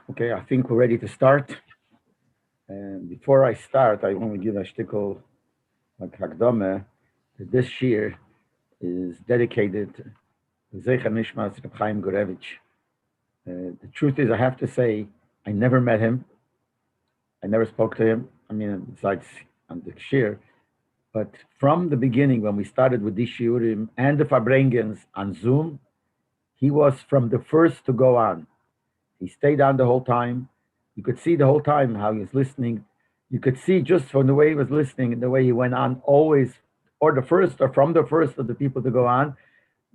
Okay, I think we're ready to start. And before I start, I want to give a shtickle like Hagdome that this shiur is dedicated to Zecher Nishmas Reb Chaim Gurevich. The truth is, I have to say, I never met him. I never spoke to him. I mean, besides on the shiur. But from the beginning, when we started with these shiurim and the Farbrengens on Zoom, he was from the first to go on. He stayed on the whole time. You could see the whole time how he was listening. You could see just from the way he was listening and the way he went on, always, or the first, or from the first of the people to go on,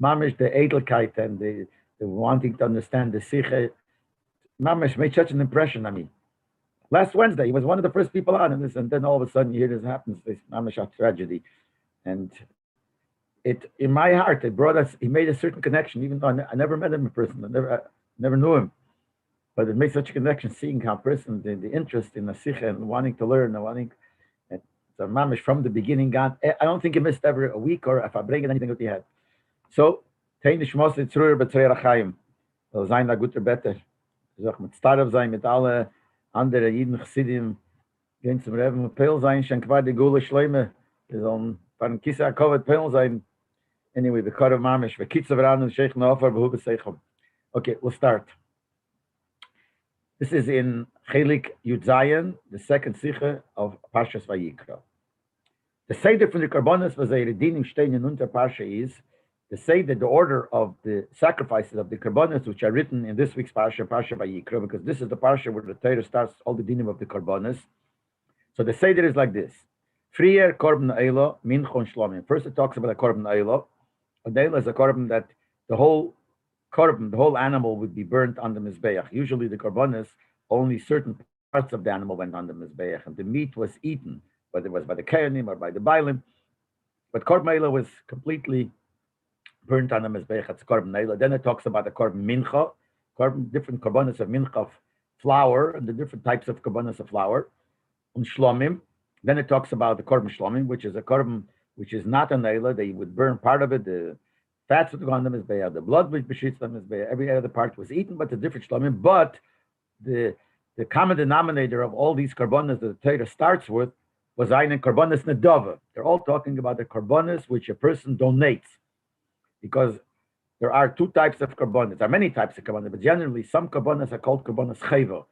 mamish the edelkeit and the wanting to understand the sicha. Mamish made such an impression on me. Last Wednesday, he was one of the first people on, and then all of a sudden you hear this happens, this mamish tragedy. And it, in my heart, it brought us, he made a certain connection, even though I never met him in person, I never knew him. But it makes such a connection, seeing how person, the interest in the sicha and wanting to learn and wanting, and so mamish from the beginning, God, I don't think he missed ever a week or if I bring anything that he had. So, teinish mos etzruer betzreir achayim, will sein a guter better. Sag mit starb sein mit alle andere Jiden Chassidim, gehen zum Reben und Peil sein, schenk war die Gule Schleime, wir sollen von Kisa Kovet Peil sein. Anyway, the Kor of Mamish, the Kitzav Ran and Sheikh Nofer, Behu B'Seichom. Okay, we'll start. This is in Chelik Yud Zayin, the second sicha of Parshas Vayikra. The Seder from the Karbonos was a Redinim Stein in Unter Parsha is the Seder, the order of the sacrifices of the Karbonos, which are written in this week's Parsha, Parsha Vayikra, because this is the Parsha where the Torah starts all the dinim of the Karbonos. So the Seder is like this. Frier Korban Eilo, Minchon Shlomim. First it talks about a Korban Eilo. A Eilo is a Korban that the whole korban, the whole animal would be burnt on the mizbeach. Usually the korbanos, only certain parts of the animal went on the mizbeach, and the meat was eaten, whether it was by the kohanim or by the bailim. But korban eila was completely burnt on the mizbeach. It's korban eila. Then it talks about the korban mincha, different korbanos of mincha of flour, and the different types of korbanos of flour, and shlomim. Then it talks about the korban shlomim, which is a korban which is not an eila. They would burn part of it. The fats would go on the mizbeah, the blood which beshits the mizbeah, every other part was eaten, but the different shlomim. But the common denominator of all these karbonas that the Torah starts with was ein karbonas nedava. They're all talking about the karbonas which a person donates, because there are two types of karbonas. There are many types of karbonas, but generally some karbonas are called karbonas chayva.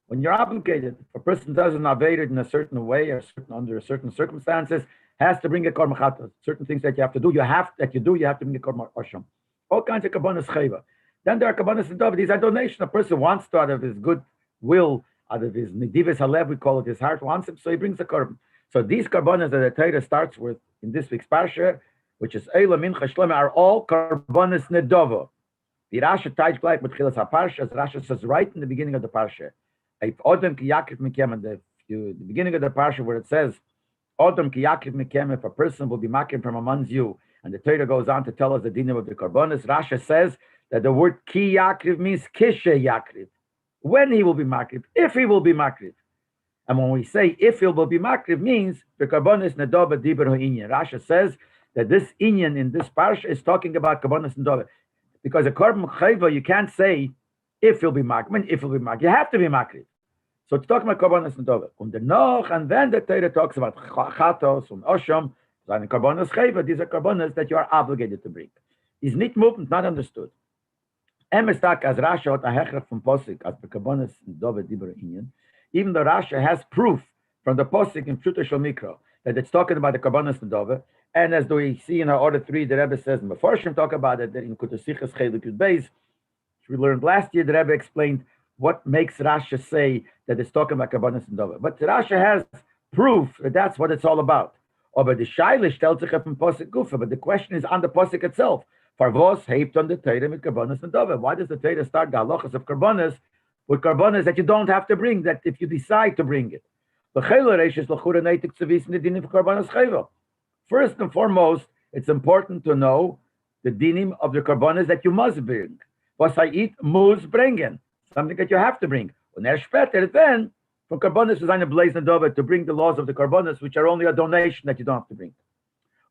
When you're obligated, if a person doesn't obey it in a certain way or under certain circumstances, has to bring a korban chatas. Certain things that you have to do, you have to bring a korban osham. All kinds of karbonas chayva. Then there are karbonas nedava. These are donations. A person wants to, out of his good will, out of his nidivas halev, we call it, his heart wants him, so he brings a korban. So these karbonas that the Torah starts with in this week's parsha, which is eila mincha shlema, are all karbonas nedava. The Rasha ties gleich with chilas haparsha, as Rasha says right in the beginning of the parsha. If Odom ki Yaakov mikem, and the beginning of the parsha where it says Odom ki Yaakov mikem, if a person will be makim from amongst you, and the Torah goes on to tell us the dinim of the karbonas, Rasha says that the word ki Yaakov means kishe Yaakov, when he will be makim, if he will be makim. And when we say if he will be makim, means the karbonas nedava diber ha'inyan. Rasha says that this inyan in this parsha is talking about karbonas nedava, because a korban chayva you can't say if he'll be makim, if he'll be makim, you have to be makim. So it's talking about karbonas nedava. And then the Torah talks about chatos and osham, and karbonas chayva. These are karbonas that you are obligated to bring. Is not movement, not understood. Emestak as Rasha a hechrach from posik as the karbonas nedava dibur inyan. Even though Rasha has proof from the posik in Pshuta Shel Mikra that it's talking about the karbonas nedava, and as we see in our order 3, the Rebbe says, Mefarshim talk about it in Kutasichas Chelik Yud Beis, which we learned last year. The Rebbe explained what makes Rasha say that it's talking about karbonas nedava. But Rasha has proof that that's what it's all about. But the shailish tells sich from posik gufa. But the question is on the posik itself. Farvos heipt on the Torah with karbonas nedava. Why does the Torah start the halachas of karbonas with karbonas that you don't have to bring, that if you decide to bring it? First and foremost, it's important to know the dinim of the karbonas that you must bring. Was I eat muss bringen, something that you have to bring. And then from karbonas is eine blaze nedava to bring the laws of the karbonas, which are only a donation that you don't have to bring.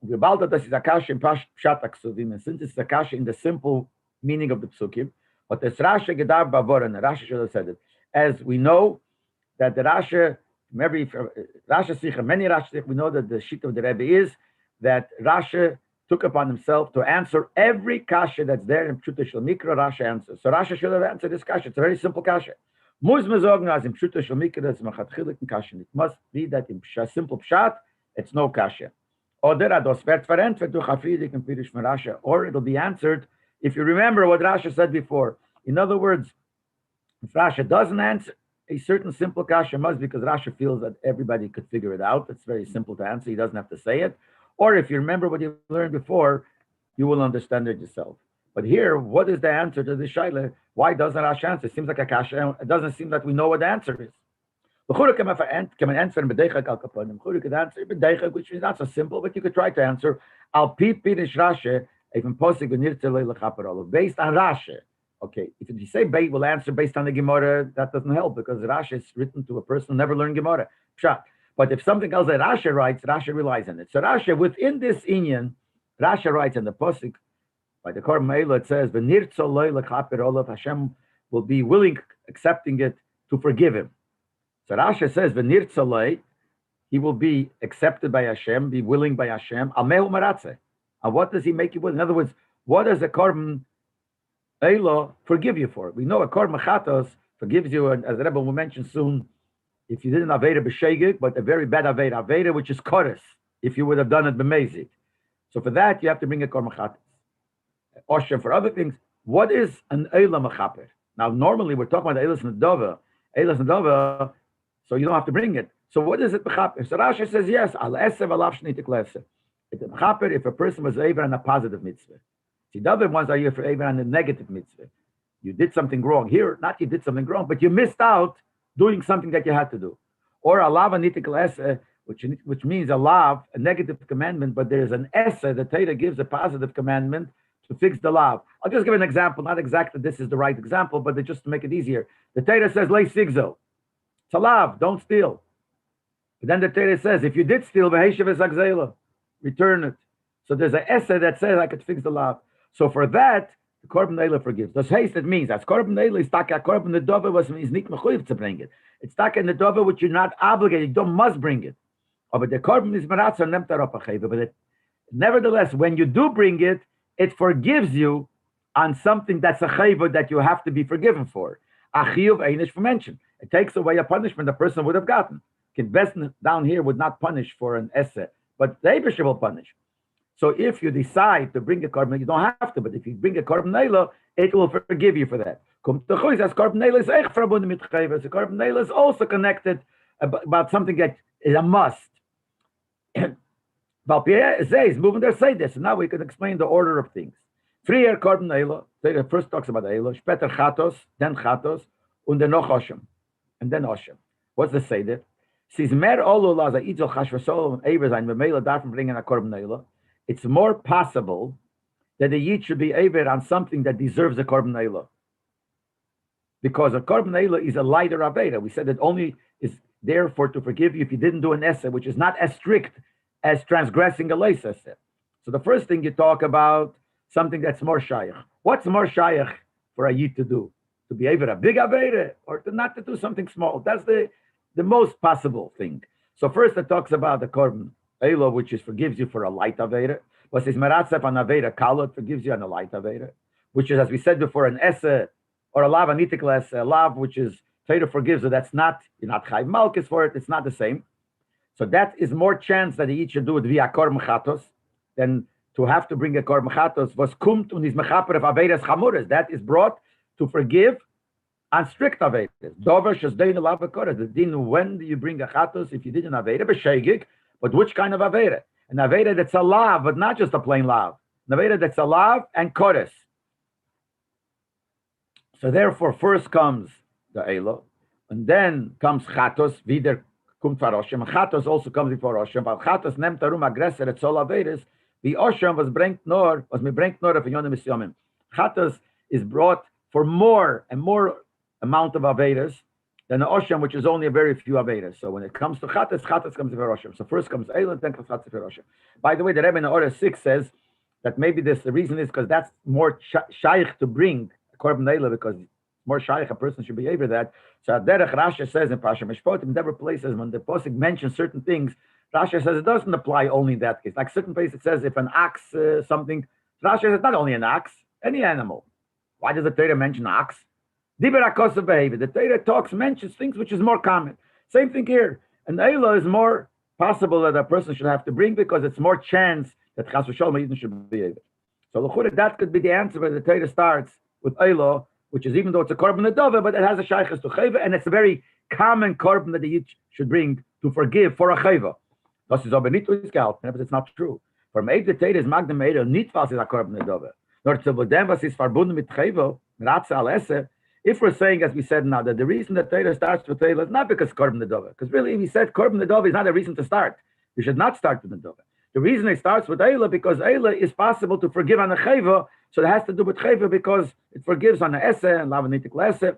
And since it's a kasha in the simple meaning of the psukim, but the Rasha gedar bavor, and Rasha should have said it. as we know that the Rasha, from every Rasha sicha, many Rasha sicha, we know that the shita of the Rebbe is that Rasha took upon himself to answer every kasha that's there in Pshuta Shel Mikra. Rasha answers. So Rasha should have answered this kasha. It's a very simple kasha. Muz mezogna as in Pshuta Shel Mikra, that's machatchilik kasha. It must be that in simple pshat, it's no kasha. Or it'll be answered if you remember what Rasha said before. In other words, if Rasha doesn't answer a certain simple kasha, must because Rasha feels that everybody could figure it out. It's very simple to answer. He doesn't have to say it. Or if you remember what you learned before, you will understand it yourself. But here, what is the answer to the shaila? Why doesn't Rasha answer? It seems like a kasha. It doesn't seem that we know what the answer is. Can answer could answer which is not so simple, but you could try to answer. Al pi pirish Rasha, even posig based on Rasha. Okay, if you say Beit will answer based on the Gemara, that doesn't help because Rasha is written to a person who never learned Gemara. Pshat. But if something else that Rasha writes, Rasha relies on it. So Rasha, within this inyan, Rasha writes in the Pasuk, by the Korban Eilah, it says, "V'nirtzo loy lechaper olav," Hashem will be willing, accepting it, to forgive him. So Rasha says, "V'nirtzo loy," he will be accepted by Hashem, be willing by Hashem. Amehu maratze. And what does he make you willing? In other words, what does the Korban Eilah forgive you for? We know a Korban Chatos forgives you, and as the Rebbe will mention soon, if you didn't Aveda b'shegig, but a very bad Aveda which is Koris, if you would have done it b'mezik. So for that, you have to bring a Korban Chatos. Oshem, for other things, what is an Eilah Mechaper? Now, normally we're talking about Eilas Nadova, so you don't have to bring it. So what is it Mechaper? So Rashi says, yes, Al Esev Alav Shnitik Lesev. It's a Mechaper if a person was Eiver on a positive mitzvah. See, the other ones are you for Eiver on a negative mitzvah. You did something wrong. Here, not you did something wrong, but you missed out doing something that you had to do. Or alav anitik l'eseh, which means a lav, a negative commandment, but there's an eseh, the Torah gives a positive commandment to fix the lav. I'll just give an example, not exactly this is the right example, but just to make it easier. The Torah says, lei sigzo. It's a lav, don't steal. But then the Torah says, if you did steal, v'heishav esagzela, return it. So there's an eseh that says I could fix the lav. So for that, the Korban Eilah forgives. Das heißt, it means as Korban Eilah is taka Korban Nedova, was means nicht mechuyev to bring it. It's taka Nedova which you're not obligated, you don't must bring it. But the Korban is maratza nemt arop achayva. But nevertheless, when you do bring it, it forgives you on something that's a chayva that you have to be forgiven for. Achiyuv einish for mention. It takes away a punishment the person would have gotten. Kinvesn down here would not punish for an essay, but the Eibusher will punish. So if you decide to bring a korban, you don't have to, but if you bring a korban eilah, it will forgive you for that. Korban eilah is also connected about something that is a must. Is moving there, say this. And now we can explain the order of things. Frier korban eilah. First talks about eilah. Später chatos, then chatos, und then noch oshem, and then oshem. What's the seder? Siz mer olu laza idol chashvasol and eiver zayin v'meila darfen bringen a korban eilah. It's more possible that a yid should be aver on something that deserves a korban eilah, because a korban eilah is a lighter avera. We said it only is there for to forgive you if you didn't do an essay, which is not as strict as transgressing a leis essay. So the first thing you talk about something that's more shayach. What's more shayach for a yid to do? To be aver a big avera or to not to do something small? That's the most possible thing. So first it talks about the korban eilah, which is forgives you for a light avera. What is meratzef an avera kalot forgives you on a light avera, which is, as we said before, an esse or a lav anitik les, a lav which is Torah forgives you. That's not, you're not chayv malchus for it. It's not the same. So that is more chance that he should do it via korban chatos than to have to bring a korban chatos. Was kumt und is mechaper of averas chamuras. That is brought to forgive on strict averas. Dover shesdein lav v'korah. The din, when do you bring a chatos if you did an avera b'shegig? But which kind of avera? An avera that's a lav, but not just a plain lav. An avera that's a lav and koris. So therefore, first comes the eilah, and then comes chatos. Wieder kumt varoshem. Chatos also comes before oshem. But chatos nemt arum aggressor et sol averes. The oshem was bringt nor of yonim misyomim. Chatos is brought for more and more amount of averes than the Oshem, which is only a very few Avedas. So when it comes to Chatas, Chatas comes before Oshem. So first comes Eilah, then comes Chatas before Oshem. By the way, the Rebbe in Orah 6 says that maybe the reason is because that's more shaykh to bring a Korban Eilah, because more shaykh a person should behave that. So Derech Rasha says in Pasha Mishpotim, in different places when the Pasuk mentions certain things, Rasha says it doesn't apply only in that case. Like certain places it says if an ox something, Rasha says not only an ox, any animal. Why does the Torah mention ox? Diber HaKosav behavior. The Torah mentions things which is more common. Same thing here. An Eilah is more possible that a person should have to bring because it's more chance that Chas v'Sholom should be able. So that could be the answer where the Torah starts with Eilah, which is even though it's a korban nedava, but it has a shaykhs to chayva, and it's a very common korban that the yid should bring to forgive for a chayva. Das is aber nicht ausgehalten, but it's not true. For me, the Torah is magna meira nicht was is a korban nedava. Nor zu dem was is verbunden mit chayva, ratze al esse. If we're saying, as we said now, that the reason that Torah starts with Eilah is not because korban nedava, because really we said korban nedava is not a reason to start. You should not start with nedava. The reason it starts with Eilah because Eilah is possible to forgive on a chayva, so it has to do with chayva because it forgives on a esse and lavanitik lesse.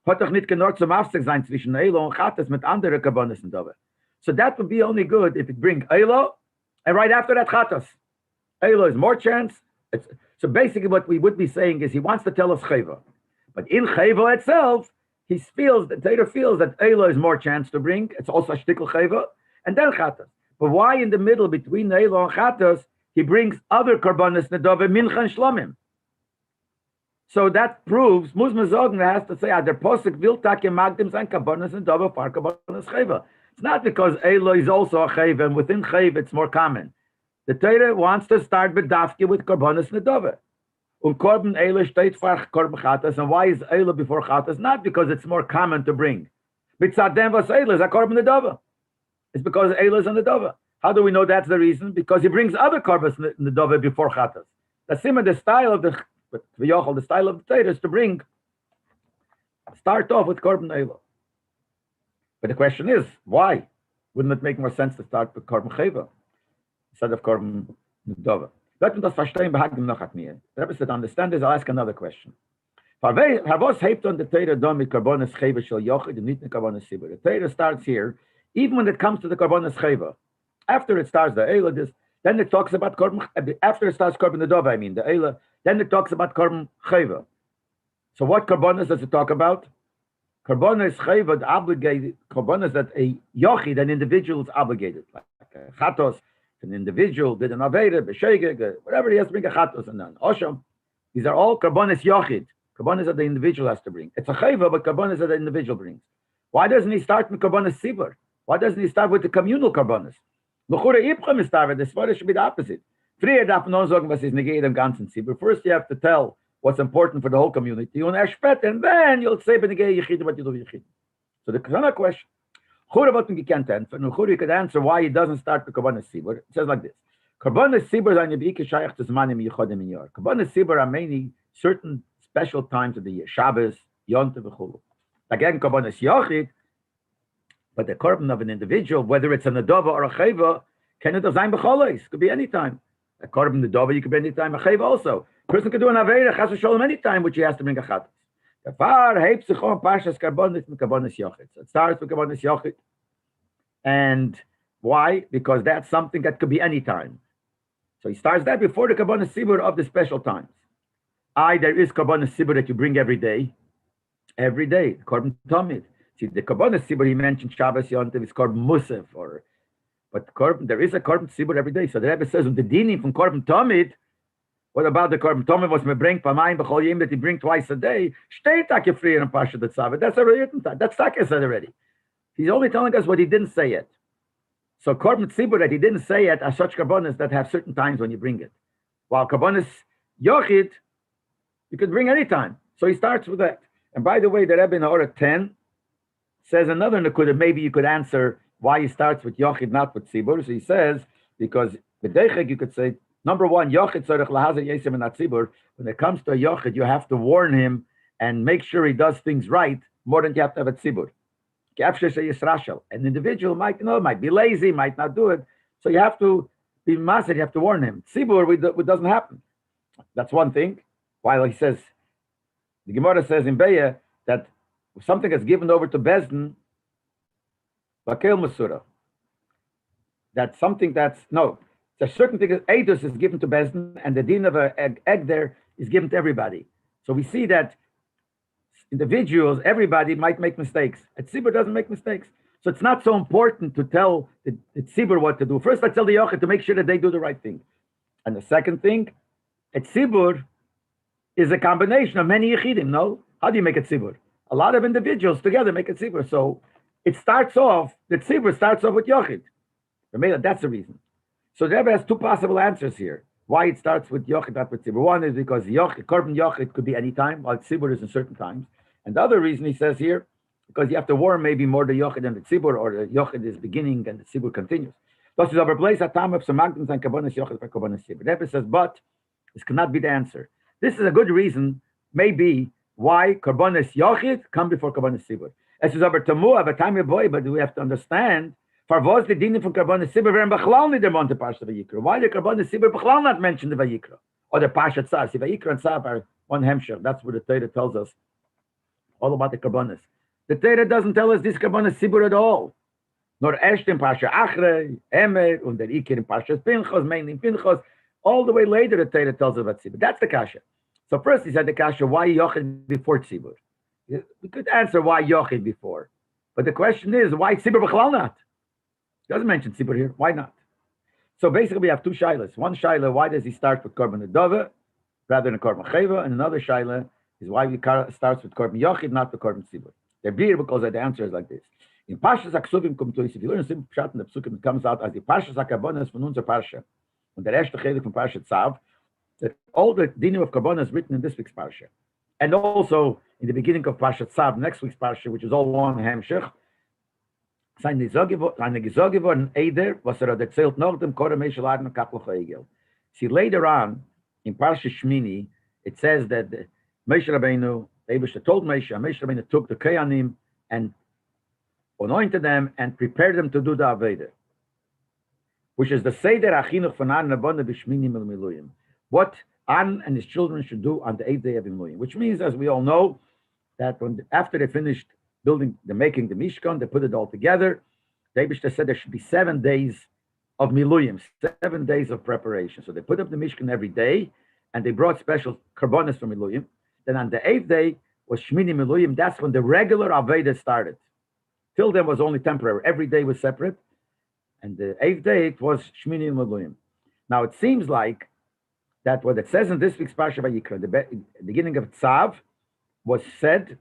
Hat doch nicht genug zum Afsek sein zwischen Eilah und Chatas mit andere Kabbanis und Dove. So that would be only good if it brings Eilah and right after that Chatas. Eilah is more chance. So basically what we would be saying is he wants to tell us chayva. But in chayva itself, he feels, the Torah feels that Eilah is more chance to bring. It's also a shtickle chayva and then Chatas. But why in the middle between Eilah and Chatos he brings other korbanos nedove mincha and shlomim? So that proves Musma Zogen has to say der posuk will take magdim sein korbanos nedove far korbanos chayva. It's not because Eilah is also a chayva and within chayva it's more common. The Torah wants to start with dafke with korbanos nedove. Korban Eilah steht for korban Chatos, and why is Eilah before Chatos? Not because it's more common to bring. Mitzadem was Eilah is a korban nedove. It's because Eilah is on the Dova. How do we know that's the reason? Because he brings other korbanos in the Dova before Chatas. That's similar. The style of the style of the Torah is to start off with korban Eilah. But the question is, why? Wouldn't it make more sense to start with korban Chayva instead of korban Dova? Let me just verstehen, behagim noch at mir. The Rebbe said, understand this, I'll ask another question. The Torah starts here. Even when it comes to the korbanos chayva, after it starts the Eilah, then it talks about korban. After it starts korban nedova, the Eilah, then it talks about korban chayva. So what korbanos does it talk about? Korbanos chayva obligated korbanos that a yochid, an individual, is obligated, like a chatos, an individual did an aveda, b'shegeg, whatever he has to bring a chatos and then osham. These are all korbanos yochid, korbanos that the individual has to bring. It's a chayva, but korbanos that the individual brings. Why doesn't he start with korbanos sibur? Why doesn't he start with the communal korbanos? This should be the opposite. First, you have to tell what's important for the whole community, and then you'll say what you do. So the another question. You could answer why he doesn't start with korbanos sibur. It says like this: korbanos sibur korbanos sibur are mainly certain special times of the year, Shabbos, Yom Tov, v'chulu. Again, korbanos yochid. But the korban of an individual, whether it's a nedova or a chayva, can it design b'cholos? Could be any time. A korban nedova, you could be any time. A chayva also. A person could do an avera chas v'sholom any time, which he has to bring a chatas. The far heip sichon parshas korbanos mit korbanos yochid. So it starts with korbanos yochid, and why? Because that's something that could be any time. So he starts that before the korbanos sibur of the special times. There is korbanos sibur that you bring every day. Every day, korban tamid. See, the korbanos sibur he mentioned Shabbos Yom Tov is korban musaf, but there is a korban sibur every day. So the Rebbe says, the dinim from korban tamid. What about the korban tamid was me bring pamayim b'chol yom that he bring twice a day? Steht take free in Pasha the Tzavet. That's already written. That's Taka said already. He's only telling us what he didn't say yet. So korban sibur that he didn't say yet are such korbanos that have certain times when you bring it. While korbanos yochid, you could bring any time. So he starts with that. And by the way, the Rebbe in Orah 10 says another nakuda. Maybe you could answer why he starts with yochid, not with sibur. So he says, because b'deichek you could say, number one, yochid tzarech lahazer yesem and sibur. When it comes to a yochid, you have to warn him and make sure he does things right more than you have to have a sibur. An individual might be lazy, might not do it. So you have to be master, you have to warn him. Sibur, it doesn't happen. That's one thing. While he says, the Gemara says in Beya that something is given over to Bezdin, Bakel Masura. That's something that's a certain thing. Eidos is given to Bezdin, and the din of an egg there is given to everybody. So we see that individuals, everybody might make mistakes. A tzibur doesn't make mistakes. So it's not so important to tell the tzibur what to do. First, let's tell the yochid to make sure that they do the right thing. And the second thing, a tzibur is a combination of many yechidim, no? How do you make a tzibur? A lot of individuals together make a tzibur. So it starts off, the tzibur starts off with yochid. That's the reason. So the Rebbe has two possible answers here. Why it starts with yochid, not with tzibur. One is because korban yochid could be any time, while tzibur is in certain times. And the other reason he says here, because you have to warn maybe more the yochid than the tzibur, or the yochid is beginning and the tzibur continues. Thus is overplaced at time of some magdums and kabbanas yochid for kabbanas tzibur. The Rebbe says, but this cannot be the answer. This is a good reason, maybe, why kabbanas yochid come before kabbanas tzibur. As is over tamu of a time boy, but we have to understand. For was the dinim from kabbanas tzibur very bachlal nid the monte parsha vayikra? Why the kabbanas tzibur bachlal not mentioned the vayikra or the parsha tzav? See, vayikra and tzav are one hemshech. That's what the Torah tells us all about the kabbanas. The Torah doesn't tell us this kabbanas tzibur at all. Nor erst in parsha achrei, emer, und der ikir in parsha pinchos, mainly pinchos. All the way later, the Torah tells us about tzibur. That's the kasha. So first he said the kasha, why yochid before tzibur? We could answer why yochid before, but the question is why tzibur b'chlal not? Doesn't mention tzibur here. Why not? So basically, we have two shilas. One shaila, why does he start with korban nedava rather than korban cheva? And another shaila is why he starts with korban yochid, not with korban tzibur. They're beer because the answer is like this. In Parshas HaKsuvim kommt to, if you learn a simple pshat in the psukim, it comes out as the Parshas HaKarbonas von unser Parsha. And the erste chelik from Parsha Tzav, that all the dinim of Karbonas is written in this week's Parsha. And also in the beginning of Parsha Tzav, next week's Parsha, which is all one hemshech, seine gesagt geworden, Eider, was erzählt noch dem Korah Meshel Adon Kaploch Egel. See, later on, in Parsha Shmini, it says that Moshe Rabbeinu, Eibusha told Moshe Rabbeinu took the Kohanim and anointed them and prepared them to do the Aveda, which is the Seder Achinuch von Aaron Abona B'Shmini Mil Miluyim. What Aaron and his children should do on the 8th day of Miluyim, which means, as we all know, that after they finished making the Mishkan, they put it all together. The Eibishter said there should be 7 days of Miluyim, 7 days of preparation. So they put up the Mishkan every day, and they brought special karbonas for Miluyim. Then on the 8th day was Shmini Miluyim. That's when the regular Aveda started. Till then was only temporary. Every day was separate. And the 8th day it was Shmini Miluyim. Now it seems like that what it says in this week's Parsha Vayikra, the beginning of Tzav, was said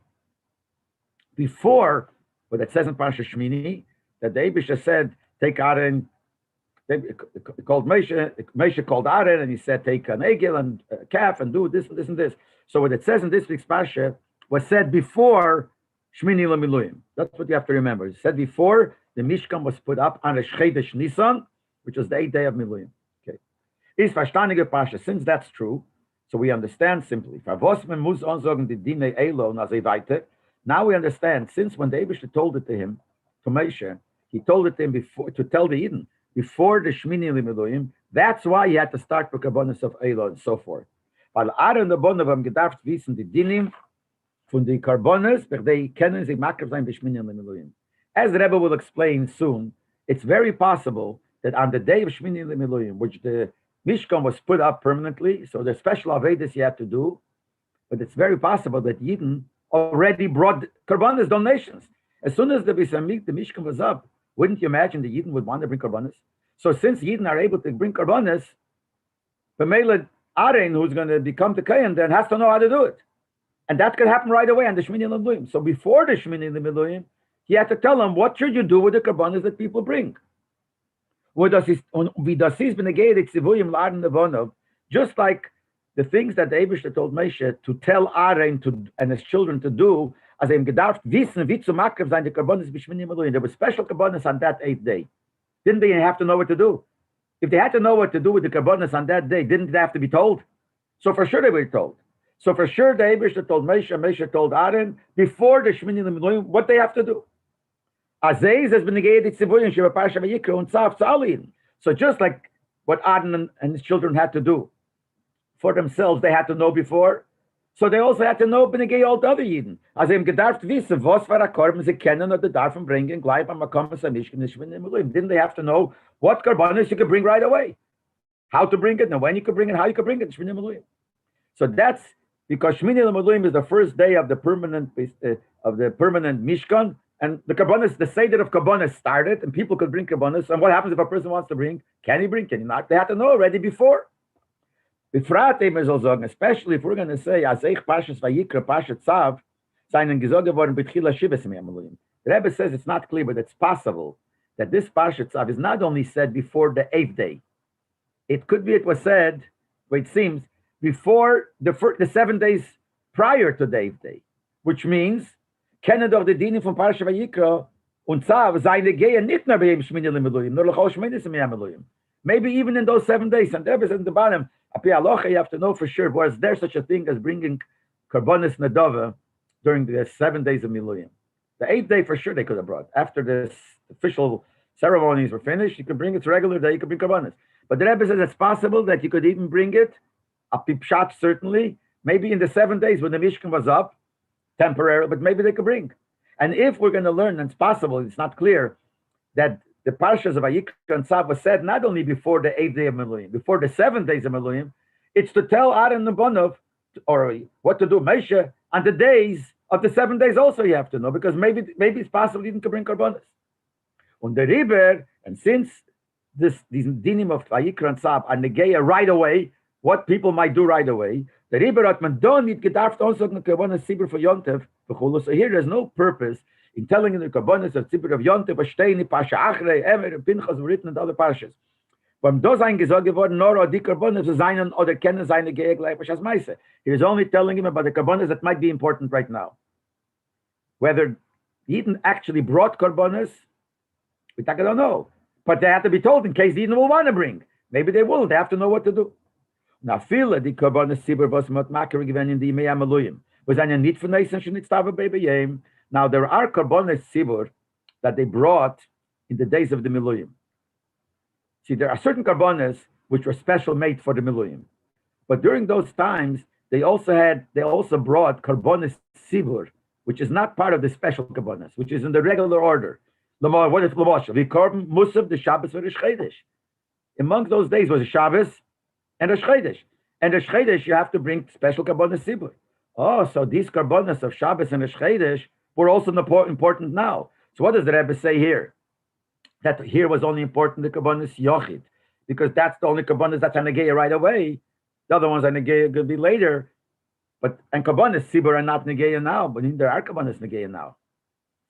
before what it says in Parsha Shmini, that the Eibishter said, take Aaron, called Moshe called Aaron, and he said, take an egel and a calf and do this and this and this. So what it says in this week's Parsha was said before Shmini Miluyim. That's what you have to remember. It said before the Mishkan was put up on Rosh Chodesh Nisan, which was the 8th day of Miluyim. Okay. Is verstandige Parsha. Since that's true, so we understand simply. Now we understand, since when the Eibishter told it to him, to Moshe, he told it to him before, to tell the Eden, before the Shmini Miluyim, that's why he had to start with Karbonos of Elo and so forth. Weil Aaron und Bonne haben gedacht wissen, die Dinim von den Karbonos, they kennen sich makar sein Shmini Miluyim. As the Rebbe will explain soon, it's very possible that on the day of Shmini Miluyim, which the Mishkan was put up permanently, so there's special Avedas you have to do, but it's very possible that Yidden already brought Karbonos donations. As soon as the Mishkan was up, wouldn't you imagine the Yidden would want to bring Karbonos? So since Yidden are able to bring Karbonos, the Melech Aaron, who's going to become the Kohen, then has to know how to do it. And that could happen right away on the Shmini Miluyim. So before the Shmini Miluyim, he had to tell them, what should you do with the Karbonos that people bring? Just like the things that the Eibishter told Moshe to tell Aaron and his children to do, as ihm gedarft wissen, wie zu makar sein die Karbonos b'Shmini Miluyim. There were special Karbonos on that 8th day. Didn't they have to know what to do? If they had to know what to do with the Karbonos on that day, didn't they have to be told? So for sure they were told. So for sure the Eibishter told Moshe, Moshe told Aaron, before the Shmini Miluyim, what they have to do. So just like what Aaron and his children had to do for themselves, they had to know before. So they also had to know benegay all the other Yidden. As im gedarft wissen, was war a Korban sie kennen oder darfen bringen, gleich am Makomas Amishkin Shmini Miluyim. Didn't they have to know what Karbonos you could bring right away? How to bring it, and when you could bring it, how you could bring it, Shmini Miluyim. So that's because Shmini L'Meluim is the first day of the permanent Mishkan, and the Karbonis, the Seder of Karbonis started, and people could bring Karbonis. And what happens if a person wants to bring? Can he bring? Can he not? They have to know already before. Especially if we're going to say, Azeich Pashas Vayikra Pashat Tzav, seinen gesagt geworden, B'tchila Shivas Me'ameluim. The Rebbe says it's not clear, but it's possible that this Pashat Tzav is not only said before the 8th day. It could be it was said, it seems, before the 7 days prior to the 8th day, which means, kennen doch die Dienen von Parashat Vayikra und Tzav seine Gehe nicht nur bei ihm Shmini L'Meluim, nur l'chol Shmini Me'ameluim. Maybe even in those 7 days, and the Rebbe says in the bottom, Api Alocha, you have to know for sure, was there such a thing as bringing Karbonis Nadava during the 7 days of Miluim? The 8th day for sure they could have brought. After the official ceremonies were finished, you could bring it regular day, you could bring Karbonis. But the Rebbe says it's possible that you could even bring it, a Pipshat certainly, maybe in the 7 days when the Mishkan was up, temporarily, but maybe they could bring. And if we're going to learn, and it's possible, it's not clear, that the Parshas of Vayikra and Tzav was said not only before the 8th day of Miluim, before the 7 days of Miluim, it's to tell Aaron and Bonov, or what to do, Moshe, on the days of the 7 days also you have to know, because maybe it's possible even to bring Karbonis. On the river, and since these dinim of Vayikra and Tzav are negeya right away, what people might do right away, the river hat man don nit gedarft aussagen Karbonis Sibur for Yontev, so here there's no purpose in telling in the Karbonis of Sibur of Yontev, Vashteini, Pasha Achrei, Emer, Pinchas, written and other Parshas. Beim da sein gesagt geworden, nor die Karbonis seinen oder kennen seine Gehe gleich Pashas Meise. He is only telling him about the Karbonis that might be important right now. Whether Eden actually brought Karbonis, we don't know. But they have to be told in case Eden will want to bring. Maybe they will. They have to know what to do. Now, viele die Karbonis Sibur was mit Makar given in the Imei Amaluyim. Was eine nicht von Neisen schon nicht stava Bebeim. Now, there are Karbonis Sibur that they brought in the days of the Miluyim. See, there are certain Karbonis which were special made for the Miluyim. But during those times, they also brought Karbonis Sibur, which is not part of the special Karbonis, which is in the regular order. What is Lamosha? We korban Musaf, the Shabbos for the Shchedesh. Among those days was a Shabbos and a Shchedesh. And a Shchedesh, you have to bring special Karbonis Sibur. Oh, so these Karbonis of Shabbos and a Shchedesh were also important now. So what does the Rebbe say here? That here was only important the Karbonis Yochid, because that's the only Karbonis that's Negeya right away. The other ones are Negeya could be later. And Karbonis Sibur are not Negeya now, but there are Karbonis Negeya now.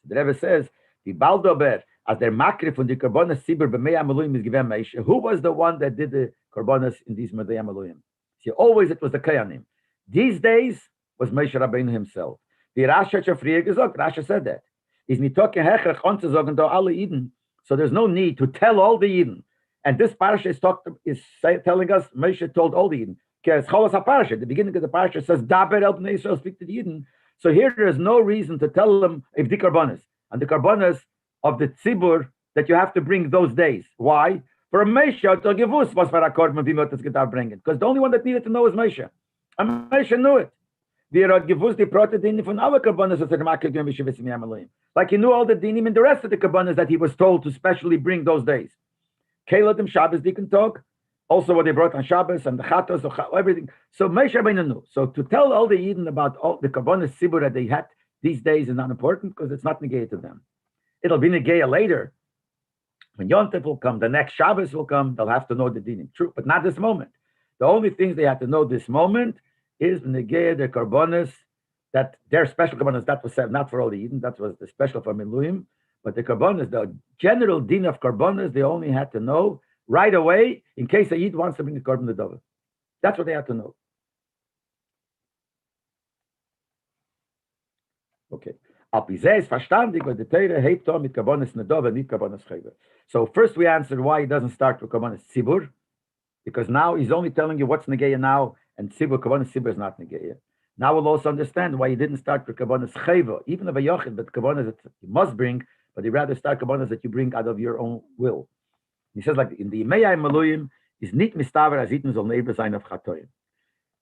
The Rebbe says, the Baldober, as their Makrif from the Karbonis Sibur b'mei Amaluyim is given Meisha. Who was the one that did the Karbonis in these Medei Amaluyim? See, always it was the Kayanim. These days was Moshe Rabbeinu himself. The Rasha hat schon früher gesagt, Rasha said that. Is nicht talking hechrech on zu sagen, da alle Eden. So there's no need to tell all the Eden. And this parasha is telling us, Moshe told all the Eden. The beginning of the parasha says, Daber el bnei Yisrael, speak to the Eden. So here there is no reason to tell them if the Karbonis. And the Karbonis of the Tzibur that you have to bring those days. Why? For Moshe to gewusst was for a Korban, wie man das getan bringen. Because the only one that needed to know is Moshe. And Moshe knew it. Hat gewusst die Protedinim von alle Karbonis, like he knew all the dinim and the rest of the Karbonis that he was told to specially bring those days. Keiladim Shabbos Deacon talk, also what they brought on Shabbos and the Chatos, everything. So Moshe Rabbeinu knew. So to tell all the Eden about all the Karbonis Sibur that they had these days is not important because it's not negated to them. It'll be negated later. When Yom Tov will come, the next Shabbos will come, they'll have to know the dinim. True, but not this moment. The only things they have to know this moment is negate the Karbonis, that their special Karbonis, that was said not for all the Eden, that was the special for Miluim, but the Karbonis, the general din of Karbonis, they only had to know right away in case a Yid wants to bring the Korban Nedava. That's what they had to know. Okay. So first we answered why he doesn't start with Karbonis Sibur, because now he's only telling you what's Negeya now, and Sibur, Karbonis Sibur is not Negeya. Now we'll also understand why he didn't start with Karbonis Chayva, even of a Yochid, but Karbonis that you must bring, but he rather start Karbonis that you bring out of your own will. He says like in the Imei Maluyim is nicht mistaver as iten soll neighbor sein of Chatoim.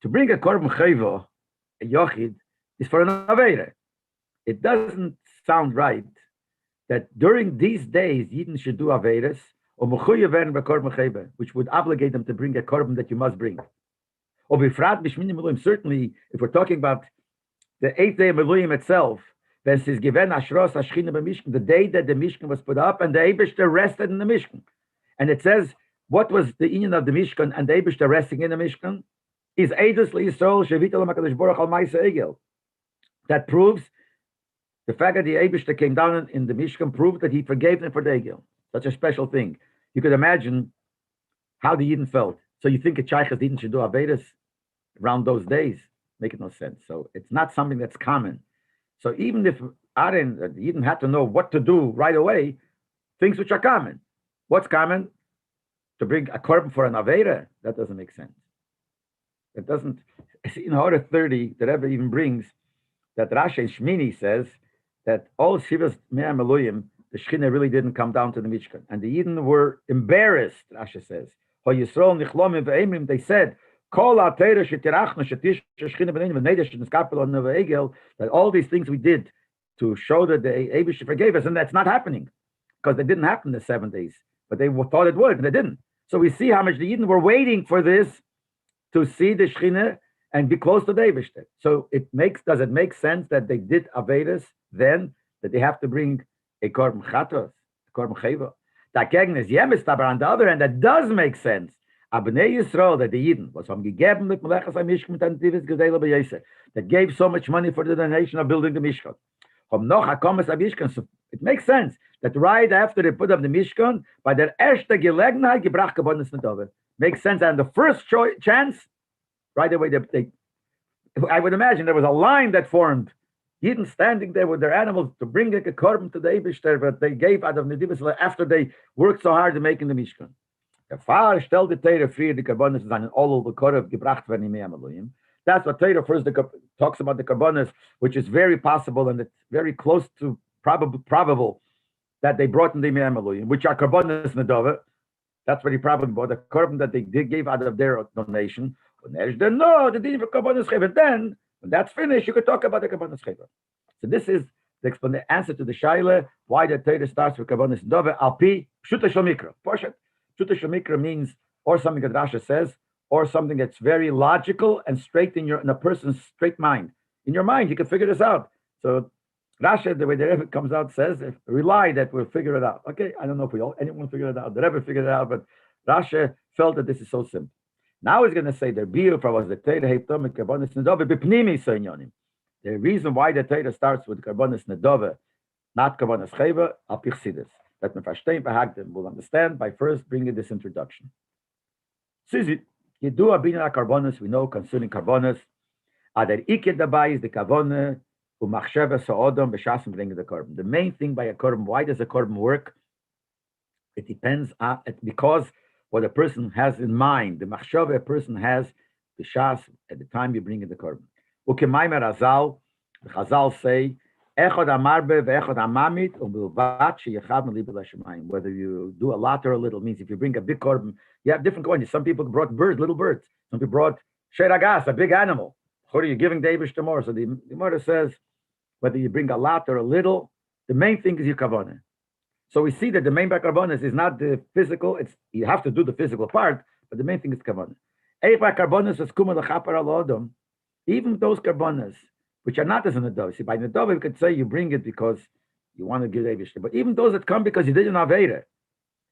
To bring a Korban Chayva, a Yochid, is for an Aveire. It doesn't sound right that during these days Yidden should do Aveires, or which would obligate them to bring a korban that you must bring. Or befrat b'shmini meluim. Certainly, if we're talking about the 8th day of Meluim itself, when is given Ashros Ashchina b'Mishkan, the day that the Mishkan was put up, and the Eibishter rested in the Mishkan. And it says, what was the union of the Mishkan and the Eibishter resting in the Mishkan? Is Eidus L'Yisrael Shevita L'Makadosh Baruch Al Ma'aseh Egel. That proves the fact that the Eibishter came down in the Mishkan proved that he forgave them for the Egel. Such a special thing. You could imagine how the Yidden felt. So you think a Shaykhas Yidden should do Avedis around those days? Make it no sense. So it's not something that's common. So even if Aaron, the Yidden had to know what to do right away, things which are common. What's common? To bring a korban for an Aveda? That doesn't make sense. It doesn't. In Order 30, the Rebbe even brings that Rashi and Shmini says that all Shivas Mea Meluyim, the Shechina really didn't come down to the Mishkan. And the Yidden were embarrassed, Rashi says. They said, that all these things we did to show that the Eibush forgave us, and that's not happening because it didn't happen in the 7 days, but they thought it would, and it didn't. So we see how much the Yidden were waiting for this to see the Shechina and be close to the Eibush. So does it make sense that they did Avedas then, that they have to bring a Korban Chatos, a Korban Cheva? Dagegen is Yemes, but on the other hand, that does make sense. Abnei Yisrael, that the Yidden was gegeben mit Melechas HaMishkan mit Antivis Gedela B'Yosef, that gave so much money for the donation of building the Mishkan. So it makes sense that right after they put up the Mishkan, by their erste Gelegenheit gebracht Karbonos Nedove. Makes sense, and the first chance, right away, I would imagine there was a line that formed. Yidden standing there with their animals to bring a korban to the Eibishter, but they gave out of Nedivus after they worked so hard in making the Mishkan. Der Pfarrer stellt die Teire früher, die Karbonos sind in all the Korb gebracht werden in Mea Meluyim. That's what Teire first talks about the Karbonos, which is very possible and it's very close to probable that they brought in the Mea Meluyim, which are Karbonos Nedove. That's what he probably bought, the korban that they gave out of their donation. No, the deed for Karbonos Cheva. Then, when that's finished, you could talk about the Karbonos Cheva. So this is the answer to the Shaila, why the Torah starts with Karbonos Nedove, Alpi, Pshuta Shel Mikra. Pshuta Shel Mikra means, or something that Rasha says, or something that's very logical and straight in a person's straight mind. In your mind, you can figure this out. So Rasha, the way the Rebbe comes out, says, rely that we'll figure it out. Okay, I don't know if anyone figured it out. The Rebbe figured it out, but Rasha felt that this is so simple. Now he's going to say the biur for was the Torah heitomik Karbonos Nedove b'pnimi soinyonim. The reason why the Torah starts with Karbonos Nedove, not Karbonos Cheva, al pichsidus. That me verstehen behagden will understand by first bringing this introduction. Sizi, Yedu abinyan Karbonos, we know concerning Karbonos, ader ikir dabei is the Kavone umachsheva sa'odom b'shasim bringing the korban. The main thing by a korban, why does a korban work? It depends on because what a person has in mind, the machshava a person has, the shas at the time you bring in the korban. Ukemaimer Azal, the Chazal say, Echad amarbe ve'echad amamit u'bilvat sheyechav melibel hashemayim. Whether you do a lot or a little means if you bring a big korban, you have different quantities. Some people brought little birds. Some people brought sheragas, a big animal. What are you giving the Eibush more? So the Gemara says, whether you bring a lot or a little, the main thing is your kavanah. So we see that the main karbonos is not the physical. It's you have to do the physical part, but the main thing is kavanah. Karbonos is kumah l'chapar alodom. Even those karbonos which are not as a nedove. See, by nedove we could say you bring it because you want to give Eibush. But even those that come because you did an avera,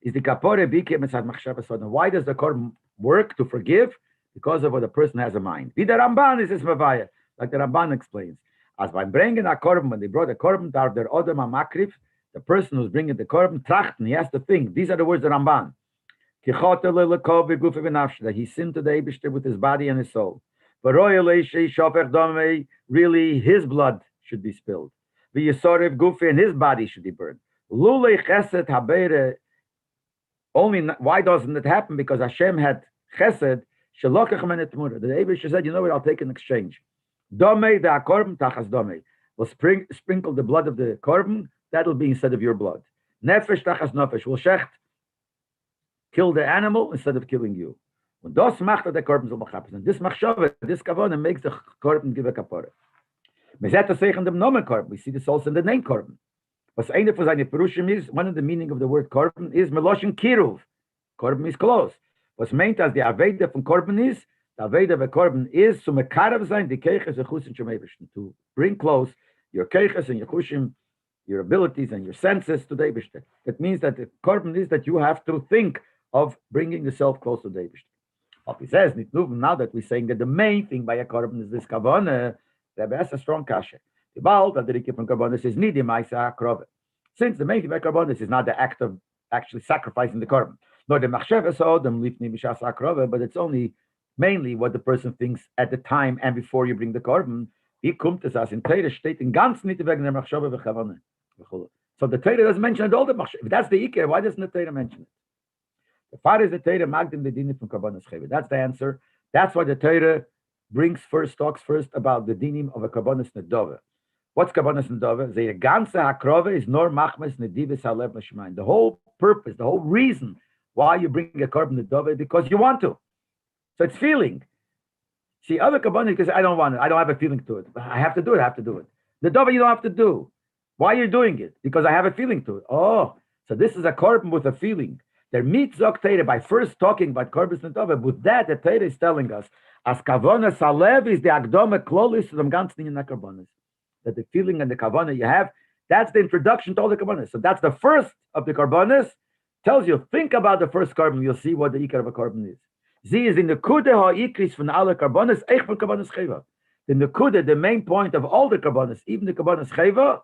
is the kapore bikim esad machshava sodom. Why does the korban work to forgive? Because of what the person has in mind. Wie der Ramban is mavaya, like the Ramban explains. As by bringing a korban, when they brought a korban, der odom amakrif, the person who's bringing the korban, trachten, he has to think. These are the words of the Ramban. That he sinned to the Eibush with his body and his soul. Really, his blood should be spilled. And his body should be burned. Only why doesn't it happen? Because Hashem had chesed. The Eibush said, you know what, I'll take an exchange. We'll sprinkle the blood of the korban, that'll be instead of your blood. Nefesh tachas nefesh. We'll shecht, kill the animal instead of killing you. And this machshava, this kavanah makes the korban give a kapara. We see this also in the name korban. One of the meaning of the word korban is meloshin kiruv. Korban is close. What's meant as the aveda from korban is The Aveda Bekorban is to mekarav zayin the keiches echusim shemebishn, to bring close your keiches and your chushim, your abilities and your senses to the Eibishter. That means that the korban is that you have to think of bringing yourself close to the Eibishter. What he says, now that we're saying that the main thing by a korban is this kavanah, Rebbe has a strong kasha. The Baal, that the Rikki from karbonis is nidi ma'isa krove. Since the main thing by karbonis is not the act of actually sacrificing the korban, nor the machsheva so them lifni mishas krove, but it's only mainly what the person thinks at the time and before you bring the korban. Wie kommt es as in Teire steht in ganz nicht wegen der machsheva v'chavana. So the Torah doesn't mention all the machsheva. If that's the ikar, why doesn't the Torah mention it? The Father is the Torah magdim the dinim from karbonis cheva. That's the answer. That's why the Torah talks first about the dinim of a karbonis nedova. What's karbonis nedova? The ganze hakrove is nor machmas nedivis halev l'shemaim. The whole purpose, the whole reason why you bring a korban nedova is because you want to. So it's feeling. See, other karbonis because I don't want it. I don't have a feeling to it. I have to do it. I have to do it. Nedova you don't have to do. Why are you doing it? Because I have a feeling to it. Oh, so this is a korban with a feeling. There meets Zok Teire by first talking about korban nedova. With that, the Teire is telling us as kavana salev is the agdome klolis to the ganzen in the karbonis. That the feeling and the kavana you have, that's the introduction to all the karbonis. So that's the first of the karbonis. Tells you, think about the first korban. You'll see what the ikar of a korban is. Z is in the kude ha'ikris from alle karbonis, eich from karbonis cheva. In the kude, the main point of all the karbonis, even the karbonis cheva,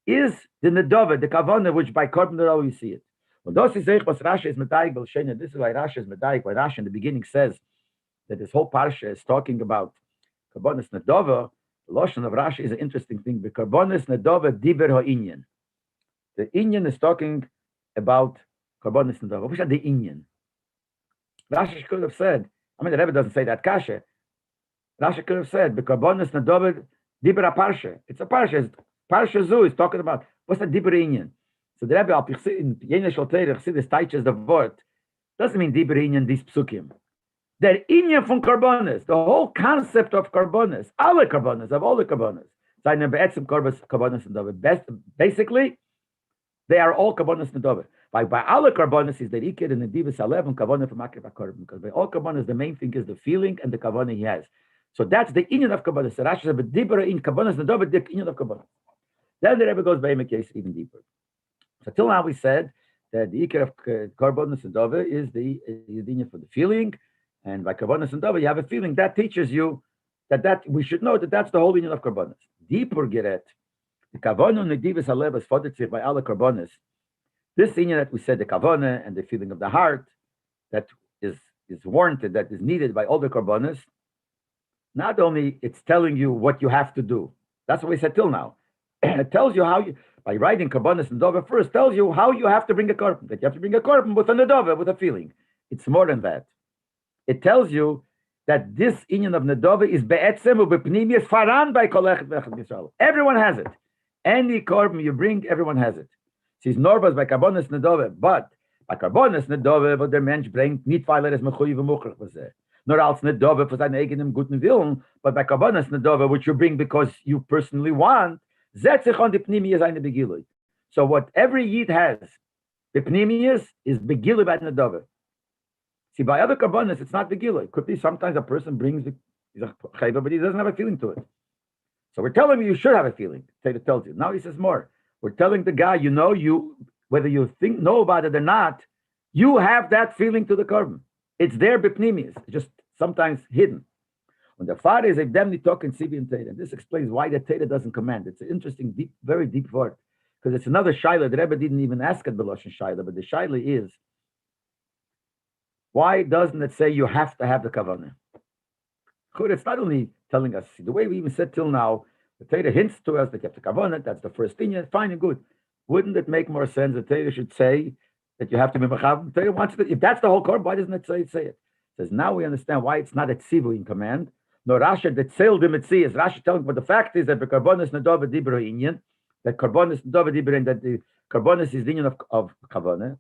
is the nedova, the kavana, which by korban nedova you see it. Well, this is why Rashi is medayik, why Rashi in the beginning says that this whole parsha is talking about karbonis nedova. The lashon of Rashi is an interesting thing. The karbonis nedova diber ha'inyan. The inyan is talking about karbonis nedova. Which are the inyan? Rashi could have said, I mean, the Rebbe doesn't say that kasha. Rashi could have said, the karbonis nedova diber parsha. It's a parsha. Parsha zu is talking about what's the diber inyan. So the Rebbe in Yene Sholteir Chassidus teaches the word doesn't mean diber inyan these psukim. They're inyan from karbonis. The whole concept of karbonis, all the karbonis, of all the karbonis. Seine be'etzim karbonis nedova. Basically, they are all karbonis nedova. By all the karbonis is the ikir and the divis alev and karbonis from akir v'korban. Because by all karbonis, the main thing is the feeling and the karbonis he has. So that's the inyan of karbonis. Rashi says, but diber in karbonis nedova, the inyan of karbonis. Then the Rebbe goes by a case even deeper. So till now we said that the ikar of karbonis nedova is the inyan for the feeling. And by karbonis nedova, you have a feeling that teaches you that we should know that that's the whole union of karbonis. Deeper geret, the kavana nedivis halev is fodetzik by all the karbonis. This union that we said, the kavana and the feeling of the heart, that is warranted, that is needed by all the karbonis. Not only it's telling you what you have to do. That's what we said till now. It tells you how you, by writing karbonis nedova first, tells you how you have to bring a korban. That you have to bring a korban with a nedova, with a feeling. It's more than that. It tells you that this inyan of nedova is be'etzem u'bepnimius faran by kolechet v'echad Yisrael. Everyone has it. Any korban you bring, everyone has it. She's norbas by karbonis nedova, but by karbonis nedova, what der Mensch bringt, nicht weil es mechuyev v'muchrach v'zeh. Nor als nedova for seinen eigenen guten Willen, but by karbonis nedova, which you bring because you personally want, zet sich on the pnimius eine begilui. So what every yid has, the pnimius is begilui by nedova. See, by other karbonis, it's not the gila. It could be sometimes a person brings he's a chayva, but he doesn't have a feeling to it. So we're telling you should have a feeling. Taylor tells you. Now he says more. We're telling the guy, whether you know about it or not, you have that feeling to the korban. It's there bipnimius, just sometimes hidden. When the father is a demni talk in Sibi and Teda, this explains why the Teda doesn't command. It's an interesting, deep, very deep word. Because it's another shaila. The Rebbe didn't even ask at Beloshin shaila, but the shaila is, why doesn't it say you have to have the kavanah? It's not only telling us, the way we even said till now, the Torah hints to us that you have the kavanah, that's the first thing, fine and good. Wouldn't it make more sense that Torah should say that you have to be mechav? Torah wants to, if that's the whole korban, why doesn't it say it? It says, now we understand why it's not a tzivu in command, nor Rashi that sailed the mitzi, is Rashi telling, but the fact is that the karbonis nedova dibra inyan, that karbonis nedova dibra, and that the karbonis is the inyan of kavanah,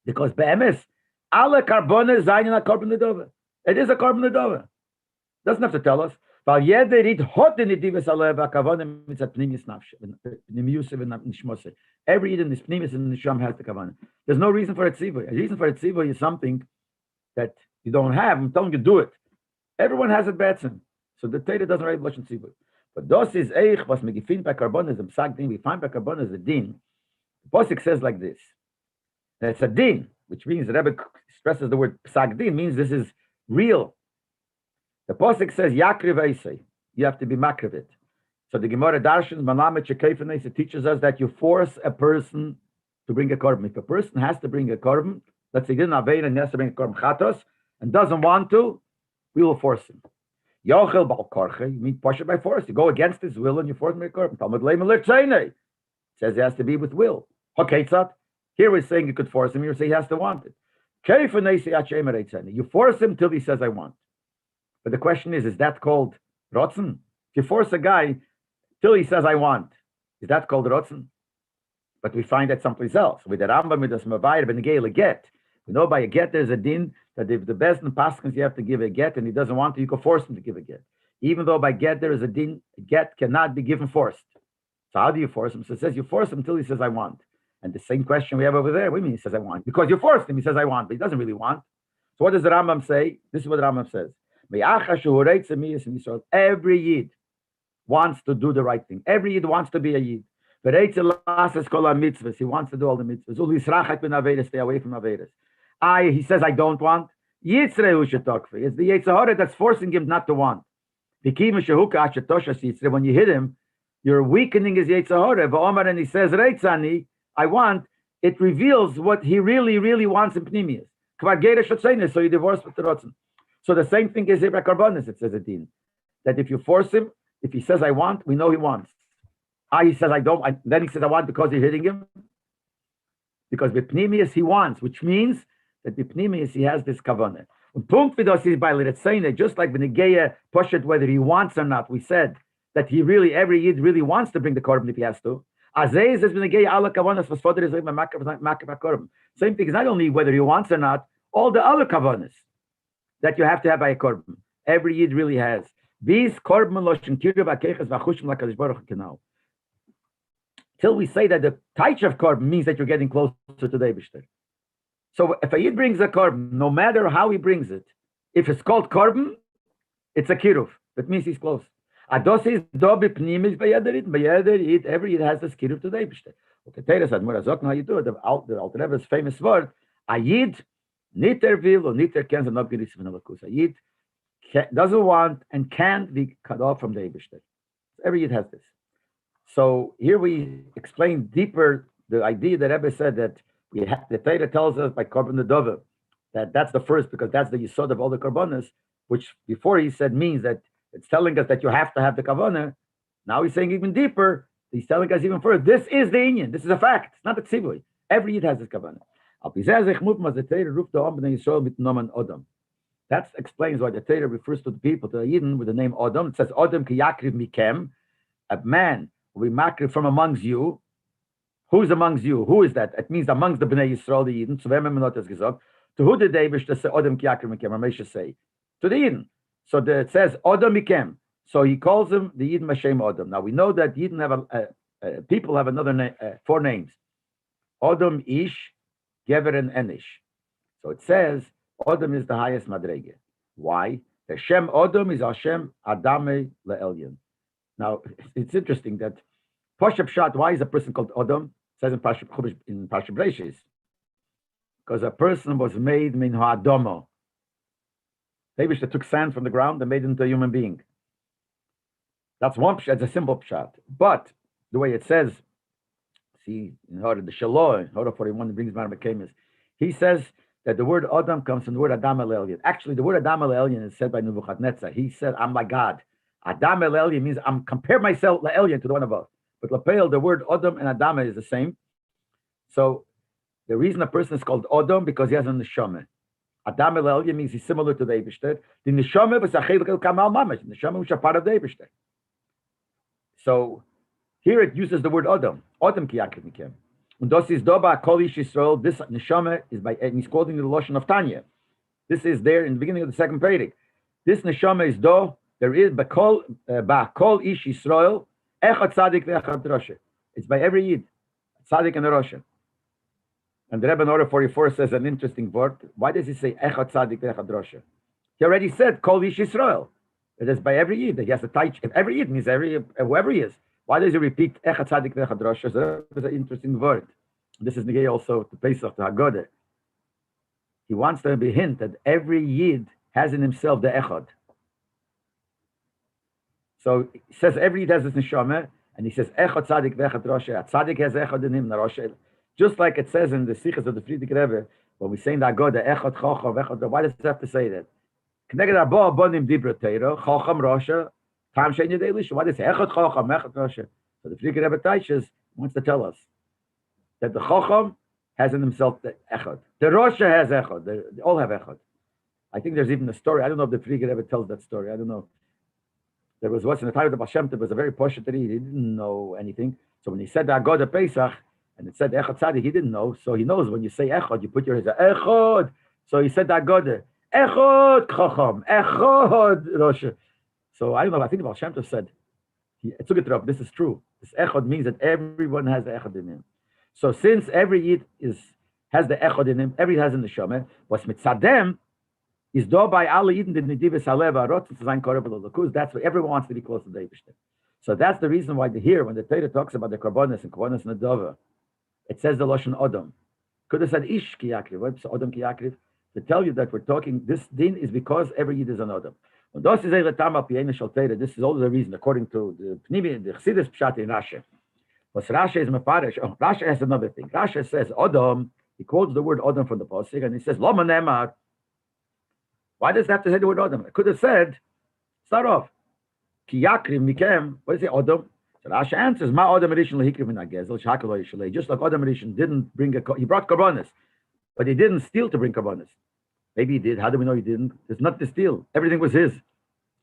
because be'emes, alle karbonis zayin a korban nedova. It is a korban nedova. Doesn't have to tell us. Every Yid in this pnimis and nisham has the kavanah. There's no reason for a tziva. A reason for a tziva is something that you don't have. I'm telling you, do it. Everyone has it betzim. So the Torah doesn't write Lashon Tzibur. But das is eich was me gefind by karbonas the psak din. We find by karbonas the din. The pasuk says like this. And it's a din, which means the Rebbe stresses the word psak din means this is real. The pasuk says yakriv eisei. You have to be makrivit. So the Gemara Darshans Malamet Shekefenes, it teaches us that you force a person to bring a korban. If a person has to bring a korban, let's say he didn't avein and has to bring a korban chatos and doesn't want to, we will force him. Yochel bal korche, you mean push it by force. You go against his will and you force him to korban. Talmud leimer lertzeinei. Says it has to be with will. Haketzat. Here we're saying you could force him. You're saying he has to want it. You force him till he says I want. But the question is that called rotzen? If you force a guy till he says I want, is that called rotzen? But we find that someplace else. With the Rambam, with the Smavayr, ben a get. We know by a get there's a din that if the best in paskins you have to give a get and he doesn't want to, you can force him to give a get. Even though by get there is a din, a get cannot be given forced. So how do you force him? So it says you force him till he says I want. And the same question we have over there. What do you mean he says I want? Because you forced him, he says I want, but he doesn't really want. So what does the Rambam say? This is what the Rambam says. Every Yid wants to do the right thing. Every Yid wants to be a Yid. He wants to do all the mitzvahs. Stay away from Avedas. He says I don't want. It's the Yetzer Hara that's forcing him not to want. When you hit him, you're weakening his Yetzer Hara. And he says, I want, it reveals what he really, really wants in Pnimius. So you divorce with the Rotzen. So the same thing is Ibra Karbonis, it says a din. That if you force him, if he says I want, we know he wants. He says I don't, then he says I want because you're hitting him. Because with Pnimius he wants, which means that with Pnimius he has this kavanah. Punkt vidos is by Liretzene, just like Benegeya Poshet, whether he wants or not, we said that he really, every Yid really wants to bring the korban if he has to. Same thing is not only whether he wants or not, all the other kavanas that you have to have by a korban. Every Yid really has. Till we say that the taich of korban means that you're getting closer to the Eibishter. So if a Yid brings a korban, no matter how he brings it, if it's called korban, it's a kiruv. That means he's close. Ados is dobi pnimis by Yid. Every Yid has this kiruv to the Eibishter. Okay, Teres Admur Azok, how you do it? The Alter Rebbe's famous word, a Yid niter will or niter can not be received in Alakus. A Yid doesn't want and can't be cut off from the Eibishter. Every Yid has this. So here we explain deeper the idea that Rebbe said that we have, the Torah tells us by Korban Nedova that that's the first, because that's the Yisod of all the Korbanos, which before he said means that it's telling us that you have to have the Kavanah. Now he's saying even deeper. He's telling us even further. This is the Inyan. This is a fact. It's not a tzivui. Every Yid has this Kavanah. That explains why the Torah refers to the people, to the Yidden, with the name Odom. It says Odom ki yakriv mikem, a man will be makriv from amongst you. Who's amongst you? Who is that? It means amongst the Bnei Yisrael, the Yidden. So to who did David say Odom ki yakriv mikem? Ramesh say to the Yidden. So it says Odom mikem. So he calls them the Yidden Mashem Odom. Now we know that Yidden have people have another name, 4 names: Odom, Ish, Gever, and Enish. So it says Odom is the highest madrege. Why? The Shem Odom is Hashem Adame Le'elyon. Now it's interesting that Pashup Shat. Why is a person called Odom? It says in Pashup Breshis, because a person was made min ha'adomo. They took sand from the ground and made it into a human being. That's one pshat, it's a simple pshat. But the way it says, see, in order the Shalom, in order 41, brings Mar Mekamis, he says that the word Adam comes from the word Adam El Elyon. Actually, the word Adam El Elyon is said by Nebuchadnezzar. He said, I'm like God. Adam El Elyon means I'm compare myself Le Elyon to the one above. But Lapel, the word Adam and Adam is the same. So the reason a person is called Adam because he has a neshama. Adam El Elyon means he's similar to the Eibishter. The neshama was a chelik el kamal mamash. The neshama was a part of the Eibishter. So here it uses the word Adam. Adam ki yakriv mikem. And das is doba kol ish Yisrael. This neshama is by, and he's quoting the Lashon of Tanya. This is there in the beginning of the second period. This neshama is do. There is ba kol ish Yisrael. Echad tzadik ve'echad roshe. It's by every Yid, tzadik and a roshe. And the Rebbe in order 44 says an interesting word. Why does he say echad tzadik ve'echad roshe? He already said, Kol Ish Yisrael. It is by every Yid that he has to touch. If every Yid means whoever he is. Why does he repeat Echad Tzadik V'Echad Rasha? So that's an interesting word. This is Negei also to Pesach, to Haggadah. He wants to be a hint that every Yid has in himself the Echad. So he says every Yid has this neshama, and he says Echad Tzadik V'Echad Rasha. Tzadik has Echad in him, Rasha. Just like it says in the sichas of the Friedrich Rebbe, when we say in the Haggadah, Echad Chacham, Echad, why does it have to say that? Kneged Arba Abonim Dibra Teira, Chacham Rasha, Tam Shein Yedei Lisha. Why does it say Echad Chacham, Echad Rasha? So the Friedrich Rebbe Taishes wants to tell us that the Chacham has in himself the Echad. The Rasha has Echad. They all have Echad. I think there's even a story. I don't know if the Friedrich Rebbe tells that story. I don't know. There was once in the time of the Baal Shem Tov, was a very posh that he didn't know anything. So when he said the Haggadah Pesach, and it said Echad Tzadik, he didn't know. So he knows when you say Echad, you put your hands Echad. So he said the Haggadah, Echad Chacham, Echad Rasha. So I don't know. I think the Baal Shem Tov said, he took it up. This is true. This Echad means that everyone has the Echad in him. So since every Yid has the Echad in him, every Yid has in the Shomeh, what's mitzadem is do by alle Yidin the Nedivis Haleva Rotz to sein Korban L'Lakus. That's what everyone wants to be close to the Eibishter. So that's the reason why here, when the Torah talks about the Karbonis and Nadova, it says the Lashon Odom. Could have said Ish Ki Yakriv. What's Odom Ki Yakriv? To tell you that we're talking, this din is because every Yid is an Odom. This is all the reason, according to the Pnimi, the Chassidus Pshat in Rashi. But Rashi is Mefarish. Oh, Rashi has another thing. Rashi says Odom. He quotes the word Odom from the Pasuk, and he says Loma Nemar. Why does it have to say the word Odom? It could have said, start off, Ki Yakriv Mikem. What is it, Odom? So Rashi answers, Ma Odom Rishon Lehikriv Min HaGezel Shakalo Yishalei. Just like Odom Rishon didn't bring he brought Karbonis, but he didn't steal to bring Karbonis. Maybe he did. How do we know he didn't? It's not to steal. Everything was his.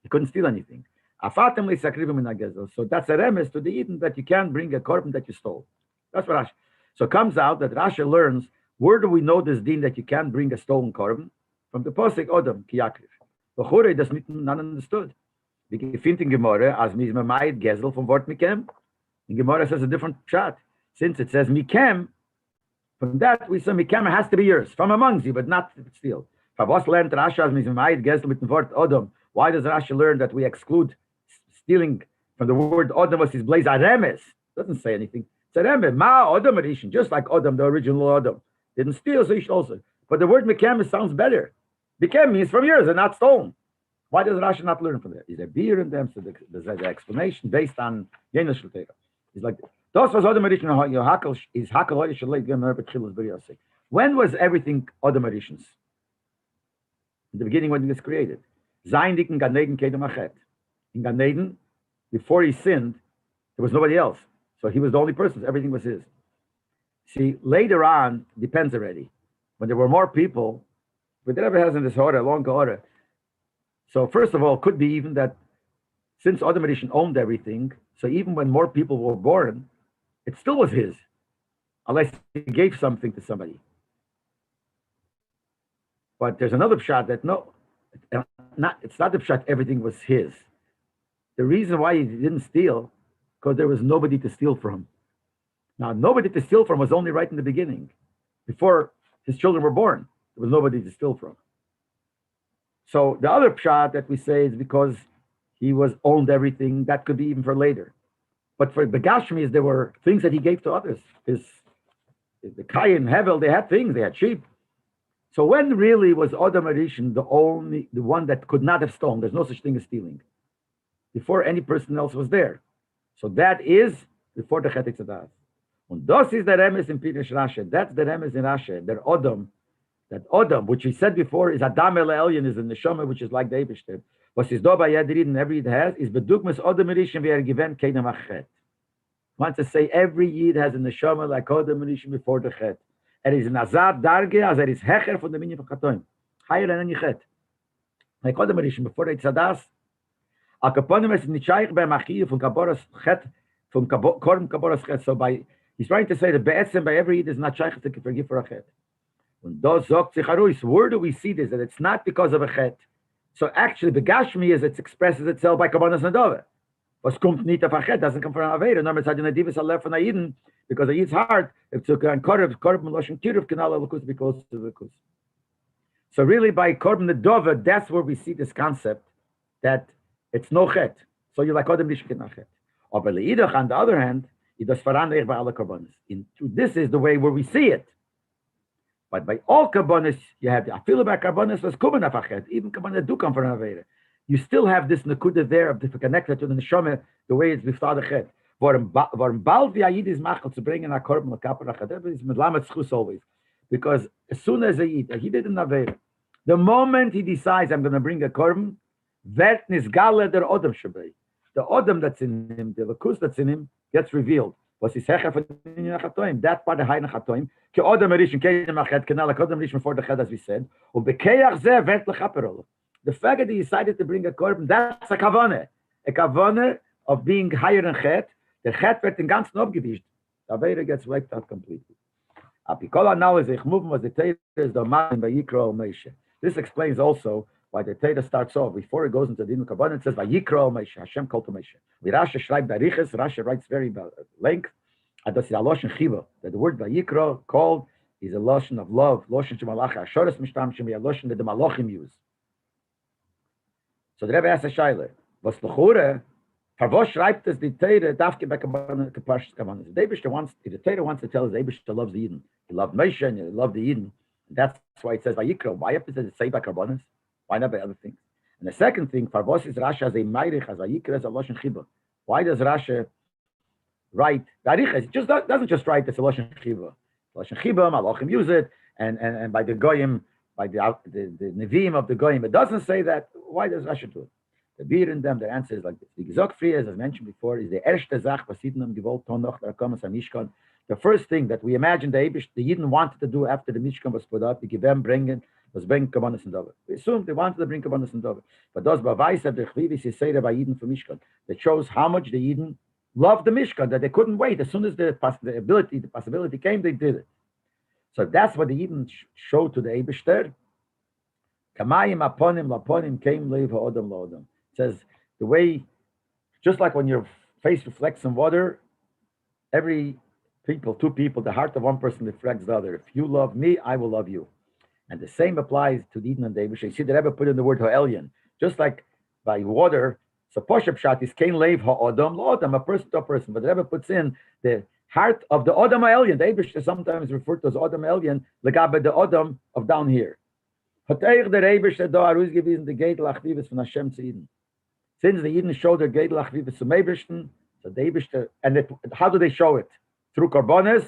He couldn't steal anything. So that's a remes to the Eden that you can't bring a korban that you stole. That's what Rashi. So it comes out that Rashi learns, where do we know this din that you can't bring a stolen korban? From the Posek Odom, Ki Yakriv. Bechore, that's not understood. We find in Gemara, as Mizmamayit Gezel from Wort Mikem. In Gemara says a different pshat. Since it says Mikem, from that we say Mikem has to be yours, from amongst you, but not steal. Why does Rashi learn that we exclude stealing from the word Odom was his blaze aremes? Doesn't say anything. It's aremes. Ma Odom Rishon, just like Odom, the original Odom, didn't steal, so you should also. But the word Mekem sounds better. Mekem means from yours and not stolen. Why does Rashi not learn from there? Is there beer in them? So there's the explanation based on Yenush Shlutera. He's like, Das was Odom Rishon. Is Hakel Shalei Gemer B'Tchilas B'Riyosei. When was everything Odom Rishon's? In the beginning when he was created. Zayin dik in Gan Eden kedem achet. In Gan Eden, before he sinned, there was nobody else. So he was the only person. Everything was his. See, later on, depends already. When there were more people, but never has in this order, long order. So first of all, could be even that since Adam Rishon owned everything, so even when more people were born, it still was his. Unless he gave something to somebody. But there's another pshat that it's not the pshat everything was his. The reason why he didn't steal, because there was nobody to steal from. Now, nobody to steal from was only right in the beginning. Before his children were born, there was nobody to steal from. So the other pshat that we say is because he owned everything, that could be even for later. But for the Gashmis, there were things that he gave to others. The Kayin, Hevel, they had things, they had sheep. So when really was Odom Rishon the one that could not have stolen? There's no such thing as stealing. Before any person else was there. So that is before the Chetek Tzadas. And das is the remes in Pirush Rashi. That's the remes in Rashi. That Odom, which we said before, is Adam El Elyon, is the Neshama, which is like the Eibishter. Was is do by Yadrid and every Yid has, is bedugmas Odom Rishon we are given Kedem Achet. Want to say every Yid has a Neshama like Odom Rishon before the Chet. Is an Azad Darge, as is Hecher from the Minyan of Chatoim. Higher than any Chet. Like Odom Rishon before the Tzadas. Al Kaponim is Nichaych by Machiyu from Kaboras Chet, from Korm Kaboras Chet. So he's trying to say that Be'etzem by every Yid is not Shaykh to forgive for a Chet. And those Zok Tzicharuis, where do we see this? That it's not because of a Chet. So actually, the Gashmi is it expresses itself by Kabbanas Nadova. Was kommt nicht auf a Chet, doesn't come from Aveda. No, it's Hadin Adivis Alef from Aiden, because Aid's heart, if took an Korb Lashon Tiruf, Kanal Lukus be close to the Lukus. So really by Korban Nedova, that's where we see this concept that it's no chet. So you're like Odom Nishkin Nachet. Or by Leidach, on the other hand, it does Faranech by alle Korbanos. This is the way where we see it. But by all Korbanos, you have the Afilu by Korbanos was Kuban Afachet. Even Korbanos do come from Avera. You still have this Nakuda there of the connected to the Neshama, the way it's before the Chet. Warum bald wie Yid is machel to bring in a Korban Lekapar Achad is mit Lamed Schus always. Because as soon as a Yid did an Avera, the moment he decides I'm going to bring a Korban, Vert Nisgale der Odom Shabbai. The Odom that's in him, the Lakus that's in him, gets revealed. Was is Hecha for that part of Hainach Hatoim, Ke Odom Erishon Kein Machet, Kenal Odom Erishon for the Chet, as we said, Ubekeach Zeh Vert Lechaperol. The fact that he decided to bring a Korban, that's a Kavane of being higher than Chet. The Chet wird den ganzen abgewischt. The Avera gets wiped out completely. Apikola now is Ich movement was the Torah is the man by Yikra Moshe. This explains also why the Torah starts off before it goes into the Din Kabbalah. It says by Yikra Moshe, Hashem called to Moshe. Rashi schreibt Bariches. Rashi writes very length. And that's the Loshen Chiva. That the word by Yikra called is a lotion of love. Lotion to Malach Hashoras Mishtam Shem, a lotion that the Malachim use. So the Rebbe asks a Shaila, was L'chure, for what schreibt es the Torah, Dafke by Kabbalah, Kaparshas Kabbalah? The Eibishter wants, the Torah wants to tell us the Eibishter loves the Eden. He loved Moshe and he loved the Eden. And that's why it says by Yikra. Why does it say by Kabbalah? Why not by other things? And the second thing, for what is Rashi as a Meirich, as a Yikra, as a Loshen Chiba? Why does Rashi write, it just doesn't just write as a Loshen Chiba. Loshen Chiba, Malachim use it, and by the Goyim, by the Nevi'im of the Goyim, it doesn't say that. Why does Rashi do it? The beer in them, the answer is like this. The Gezok as I mentioned before, is the erste Zach, was Yidden gewollt, Tonoch, der Kommas Mishkan. The first thing that we imagine the Yidden wanted to do after the Mishkan was put up, the Givem was bring Kabbanas and Dover. We assumed they wanted to bring Kabbanas and Dover. But those Bavais of the Chvivis is said by Yidden for Mishkan. That shows how much the Yidden loved the Mishkan, that they couldn't wait. As soon as the possibility came, they did it. So that's what the Yidden showed to the Eibishter. Kamayim aponim laponim came leiv ha'odam la'odam. It says the way, just like when your face reflects in water, two people, the heart of one person reflects the other. If you love me, I will love you. And the same applies to the Eden and the Eibishter. You see the Rebbe put in the word ha'elyon. Just like by water, so Poshup Pshat is kein leiv ha'odam la'odam, a person to a person. But the Rebbe puts in the heart of the Odam ha'elyon. The Eibishter sometimes referred to as Odam ha'elyon, legabe the Odam of down here. Hat der Eibishter da ausgewiesen, the Gedel Achvivis von Hashem zu Eden. Since the Eden showed their Gedel Achvivis zum Eibishter, so the Eibishter, and how do they show it? Through Karbonis.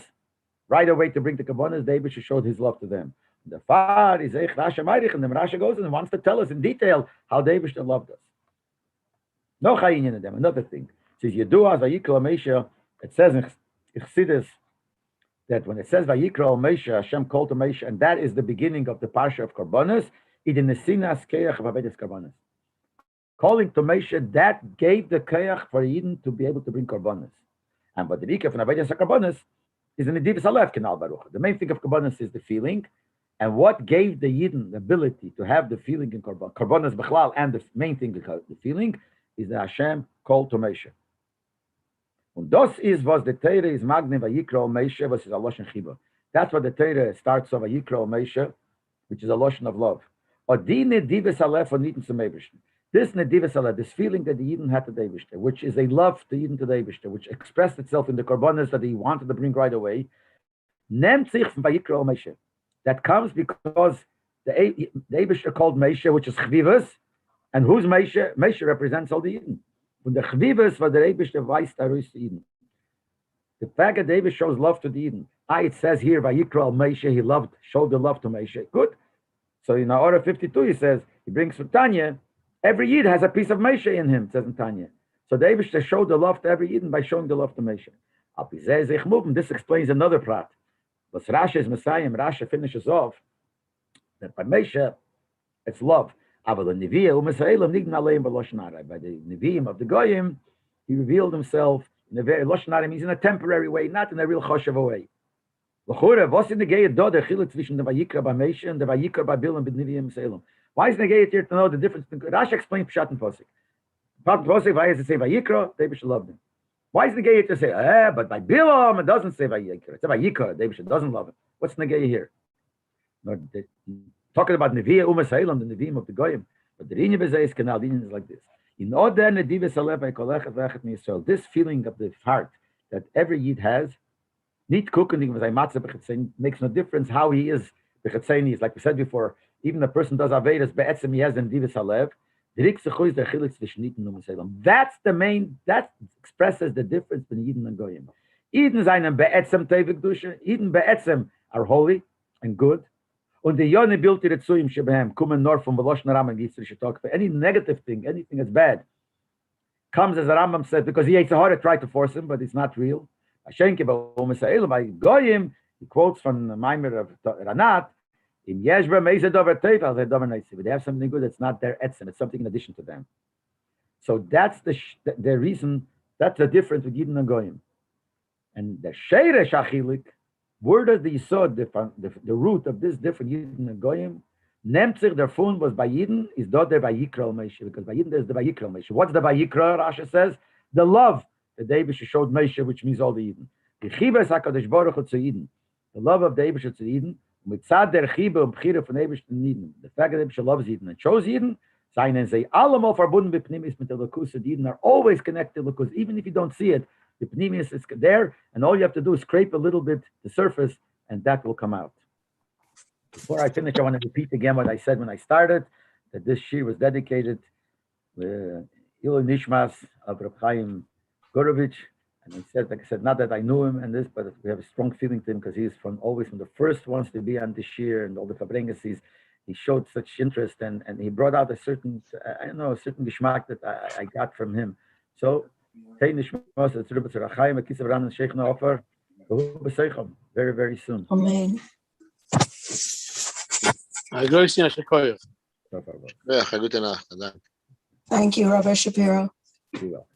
Right away to bring the Karbonis, the Eibishter showed his love to them. The Far is Eich Rasha Meirich, and the Rasha goes and wants to tell us in detail how the Eibishter loved us. No Chayinyan in them. Another thing. It says, Yeduas Vayikra Moshe, it says in Chassidus, that when it says Vayikra Moshe, Hashem called to Moshe, and that is the beginning of the Parsha of Karbonis, it in the Sinas Keach of Avedis Karbonis. Calling to Moshe, that gave the Keach for Eden to be able to bring Karbonis. And what the Rikah from Avedis Karbonis is in the Divis Alef Kenal Baruch. The main thing of Karbonis is the feeling, and what gave the Eden the ability to have the feeling in Karbonis Bechlal, and the main thing, the feeling, is that Hashem called to Moshe. Und das is was the Torah is Magne Vayikra Moshe, was is a Loshen Chiba. That's what the Torah starts of Vayikra Moshe, which is a Loshen of love. Odine Divis Alef on Eden zum Eibishter. This Nedivis Alef, this feeling that the Eden had to the Eibishter, which is a love to Eden to the Eibishter, which expressed itself in the Karbonis that he wanted to bring right away, Nemt sich from Vayikra Moshe. That comes because the Eibishter called Moshe, which is Chvivas, and who's Moshe? Moshe represents all the Eden. When the Chvivas for the Eibishter weist Arus to Eden. The fact that David shows love to the Eden. It says here, Vayikra Moshe, he showed the love to Moshe. Good. So in Order 52, he says, he brings from Tanya, every Yid has a piece of Moshe in him, says in Tanya. So David showed the love to every Yid by showing the love to Moshe. This explains another part. But Rashi is Messiah, Rashi finishes off that by Moshe, it's love. By the Nevi'im of the Goyim, he revealed himself in a very Loshen Hara means in a temporary way, not in a real Choshev way. What's in the Geyet do the chiluk between the Vayikra by Moshe and the Vayikra by Bilam with Nevi'im Salem? Why is the Geyet here to know the difference? Rashi explains Pshat and Posik. Posik, why does it say Vayikra? David should love him. Why is the Geyet to say, but by Bilam it doesn't say Vayikra? It's a Vayikra. David doesn't love him. What's the Geyet here? No, talking about Nevi'ah Umas Ha'elam, the Nevi'im of the Goyim. But the Rinya B'zeh is Kanal, the Rinya is like this. In order Nedivis Alev Ha'kolechet V'echet Miyisrael, this feeling of the heart that every Yid has, Nit Kukening V'zay Matzah B'chetzein, makes no difference how he is B'chetzein is. Like we said before, even a person does Avedas, Be'etzem he has in Divis Alev, that's the main, that expresses the difference between Yidden and Goyim. Yidden seinen Be'etzem Tevik Dusha, Yidden Be'etzem are holy and good. Und die Yone built it zu ihm Shebehem, kommen nur from Veloshna Rambam Yitzri talk for any negative thing, anything that's bad, comes as the Rambam said, because he hates hard to try to force him, but it's not real. Hashenke Ba'om by Goyim, he quotes from the Maimer of Ranat, in Yeshba Meiza Dover Tevel, they Dover Neitzi. They have something good that's not their etzem, it's something in addition to them. So that's the reason, that's the difference with Yidden and Goyim. And the Sheresh Achilik, where does the Yisod, the root of this different Yidden and Goyim, Nemtzich davon was by Yidden, is dort der Vayikra Moshe, because by Yidden there's the Vayikra Moshe. What's the Vayikra, Rasha says? The love that the Eibush showed Moshe, which means all the Yidden. The Chibas HaKadosh Baruch Hu to Yidden, the love of the Eibush to Yidden, Mitzad der Chiba und Bchira von Eibush to Yidden, the fact that Eibush loves Yidden and chose Yidden, seien sie allemal verbunden mit Pnimis mit der Lukus, the Yidden are always connected to Lukus, even if you don't see it, the Pnimis is there, and all you have to do is scrape a little bit the surface, and that will come out. Before I finish, I want to repeat again what I said when I started, that this shiur was dedicated to Ilu Nishmas of Reb Chaim Gorovich. And I said, like I said, not that I knew him and this, but we have a strong feeling to him because he's always from the first ones to be on this shiur and all the Fabrenges. He showed such interest and he brought out a certain, I don't know, a certain geschmack that I got from him. So, Tei Nishmas, it's Rebbe Tzara Chaim, a kiss of Ram and Sheikh Offer, very, very soon. Amen. Thank you, Rabbi Schapiro. Be well.